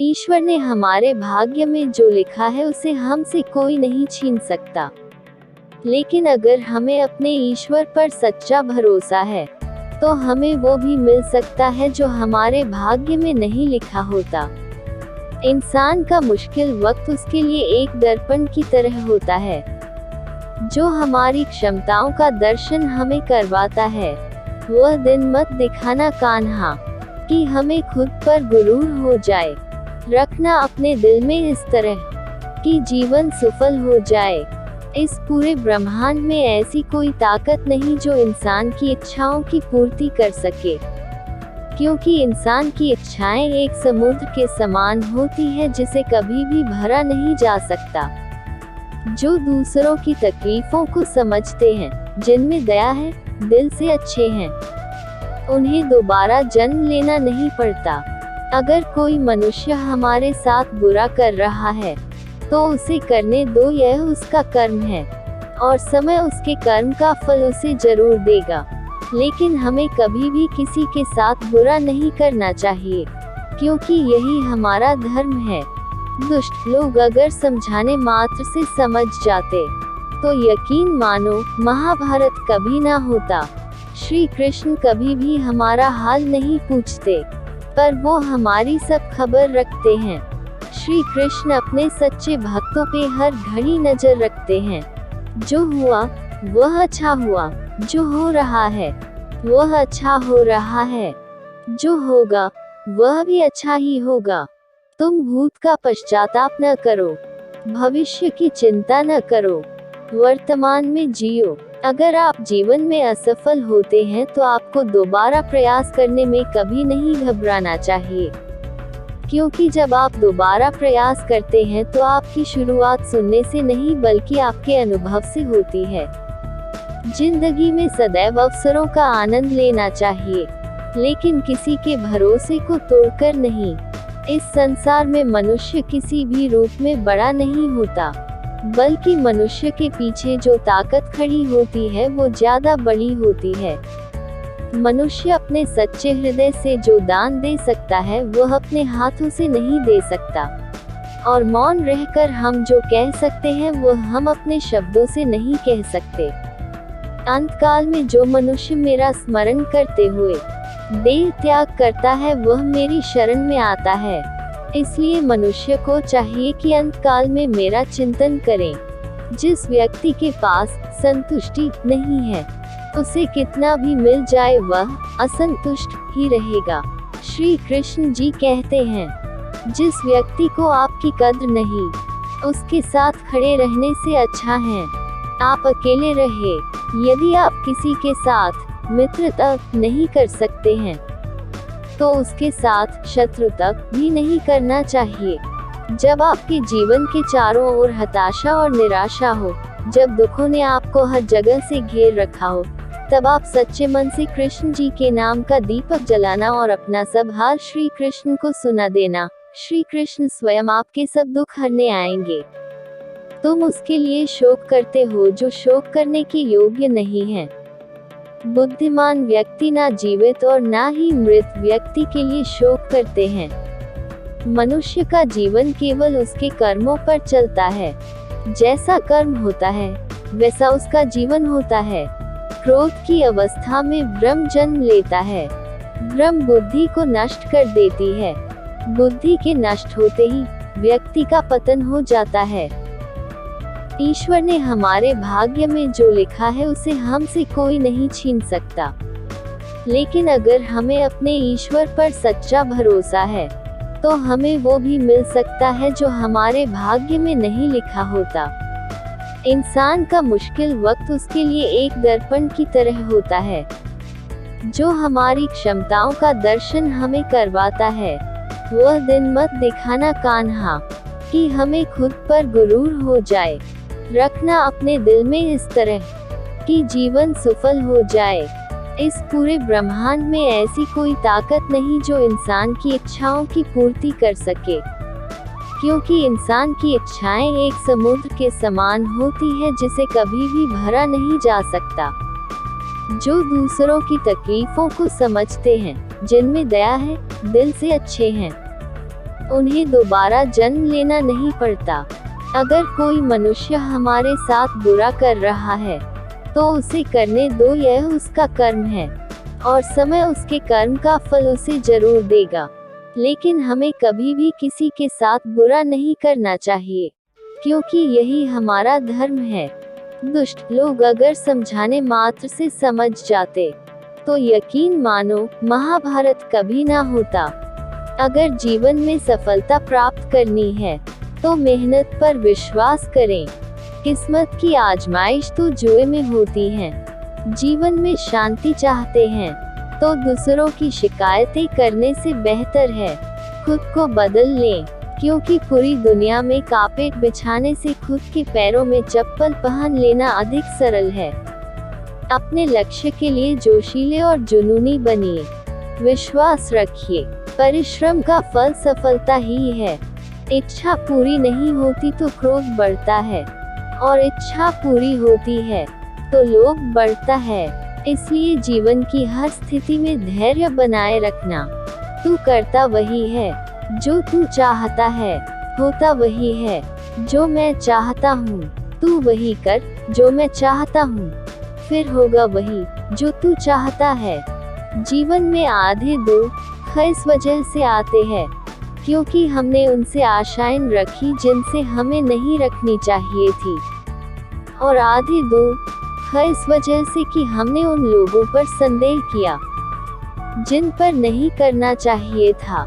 ईश्वर ने हमारे भाग्य में जो लिखा है उसे हमसे कोई नहीं छीन सकता। लेकिन अगर हमें अपने ईश्वर पर सच्चा भरोसा है तो हमें वो भी मिल सकता है जो हमारे भाग्य में नहीं लिखा होता। इंसान का मुश्किल वक्त उसके लिए एक दर्पण की तरह होता है जो हमारी क्षमताओं का दर्शन हमें करवाता है। वह दिन मत दिखाना कान्हा कि हमें खुद पर गुरूर हो जाए। रखना अपने दिल में इस तरह कि जीवन सफल हो जाए। इस पूरे ब्रह्मांड में ऐसी कोई ताकत नहीं जो इंसान की इच्छाओं की पूर्ति कर सके, क्योंकि इंसान की इच्छाएं एक समुद्र के समान होती है जिसे कभी भी भरा नहीं जा सकता। जो दूसरों की तकलीफों को समझते हैं, जिनमें दया है, दिल से अच्छे हैं, उन्हें दोबारा जन्म लेना नहीं पड़ता। अगर कोई मनुष्य हमारे साथ बुरा कर रहा है तो उसे करने दो, यह उसका कर्म है और समय उसके कर्म का फल उसे जरूर देगा। लेकिन हमें कभी भी किसी के साथ बुरा नहीं करना चाहिए, क्योंकि यही हमारा धर्म है। दुष्ट लोग अगर समझाने मात्र से समझ जाते तो यकीन मानो महाभारत कभी ना होता। श्री कृष्ण कभी भी हमारा हाल नहीं पूछते, पर वो हमारी सब खबर रखते हैं। श्री कृष्ण अपने सच्चे भक्तों पे हर घड़ी नजर रखते हैं। जो हुआ वह अच्छा हुआ, जो हो रहा है वह अच्छा हो रहा है, जो होगा वह भी अच्छा ही होगा। तुम भूत का पश्चाताप न करो, भविष्य की चिंता न करो, वर्तमान में जियो। अगर आप जीवन में असफल होते हैं तो आपको दोबारा प्रयास करने में कभी नहीं घबराना चाहिए, क्योंकि जब आप दोबारा प्रयास करते हैं तो आपकी शुरुआत सुनने से नहीं बल्कि आपके अनुभव से होती है। जिंदगी में सदैव अवसरों का आनंद लेना चाहिए, लेकिन किसी के भरोसे को तोड़कर नहीं। इस संसार में मनुष्य किसी भी रूप में बड़ा नहीं होता, बल्कि मनुष्य के पीछे जो ताकत खड़ी होती है वो ज्यादा बड़ी होती है। मनुष्य अपने सच्चे हृदय से जो दान दे सकता है वह अपने हाथों से नहीं दे सकता, और मौन रहकर हम जो कह सकते हैं वह हम अपने शब्दों से नहीं कह सकते। अंतकाल में जो मनुष्य मेरा स्मरण करते हुए देह त्याग करता है वह मेरी शरण में आता है। इसलिए मनुष्य को चाहिए कि अंतकाल में मेरा चिंतन करें। जिस व्यक्ति के पास संतुष्टि नहीं है उसे कितना भी मिल जाए वह असंतुष्ट ही रहेगा। श्री कृष्ण जी कहते हैं, जिस व्यक्ति को आपकी कद्र नहीं, उसके साथ खड़े रहने से अच्छा है आप अकेले रहे। यदि आप किसी के साथ मित्रता नहीं कर सकते हैं तो उसके साथ शत्रुता भी नहीं करना चाहिए। जब आपके जीवन के चारों ओर हताशा और निराशा हो, जब दुखों ने आपको हर जगह से घेर रखा हो, तब आप सच्चे मन से कृष्ण जी के नाम का दीपक जलाना और अपना सब हाल श्री कृष्ण को सुना देना। श्री कृष्ण स्वयं आपके सब दुख हरने आएंगे। तुम उसके लिए शोक करते हो जो शोक करने के योग्य नहीं है। बुद्धिमान व्यक्ति ना जीवित और ना ही मृत व्यक्ति के लिए शोक करते हैं। मनुष्य का जीवन केवल उसके कर्मों पर चलता है। जैसा कर्म होता है वैसा उसका जीवन होता है। क्रोध की अवस्था में भ्रम जन्म लेता है। भ्रम बुद्धि को नष्ट कर देती है। बुद्धि के नष्ट होते ही व्यक्ति का पतन हो जाता है। ईश्वर ने हमारे भाग्य में जो लिखा है उसे हमसे कोई नहीं छीन सकता। लेकिन अगर हमें अपने ईश्वर पर सच्चा भरोसा है तो हमें वो भी मिल सकता है जो हमारे भाग्य में नहीं लिखा होता। इंसान का मुश्किल वक्त उसके लिए एक दर्पण की तरह होता है जो हमारी क्षमताओं का दर्शन हमें करवाता है। वह दिन मत दिखाना कान्हा कि हमें खुद पर गुरूर हो जाए। रखना अपने दिल में इस तरह कि जीवन सफल हो जाए। इस पूरे ब्रह्मांड में ऐसी कोई ताकत नहीं जो इंसान की इच्छाओं की पूर्ति कर सके, क्योंकि इंसान की इच्छाएं एक समुद्र के समान होती है जिसे कभी भी भरा नहीं जा सकता। जो दूसरों की तकलीफों को समझते हैं, जिनमें दया है, दिल से अच्छे हैं, उन्हें दोबारा जन्म लेना नहीं पड़ता। अगर कोई मनुष्य हमारे साथ बुरा कर रहा है तो उसे करने दो, यह उसका कर्म है और समय उसके कर्म का फल उसे जरूर देगा। लेकिन हमें कभी भी किसी के साथ बुरा नहीं करना चाहिए, क्योंकि यही हमारा धर्म है। दुष्ट लोग अगर समझाने मात्र से समझ जाते तो यकीन मानो महाभारत कभी ना होता। अगर जीवन में सफलता प्राप्त करनी है तो मेहनत पर विश्वास करें। किस्मत की आजमाइश तो जुए में होती है। जीवन में शांति चाहते हैं तो दूसरों की शिकायतें करने से बेहतर है खुद को बदल लें, क्योंकि पूरी दुनिया में कारपेट बिछाने से खुद के पैरों में चप्पल पहन लेना अधिक सरल है। अपने लक्ष्य के लिए जोशीले और जुनूनी बनिए। विश्वास रखिए, परिश्रम का फल सफलता ही है। इच्छा पूरी नहीं होती तो क्रोध बढ़ता है और इच्छा पूरी होती है तो लोभ बढ़ता है। इसलिए जीवन की हर स्थिति में धैर्य बनाए रखना। तू करता वही है जो तू चाहता है, होता वही है जो मैं चाहता हूँ। तू वही कर जो मैं चाहता हूँ, फिर होगा वही जो तू चाहता है। जीवन में आधे दुख इस वजह से आते हैं क्योंकि हमने उनसे आशाएं रखी जिनसे हमें नहीं रखनी चाहिए थी, और आधे दुख इस वजह से कि हमने उन लोगों पर संदेह किया जिन पर नहीं करना चाहिए था।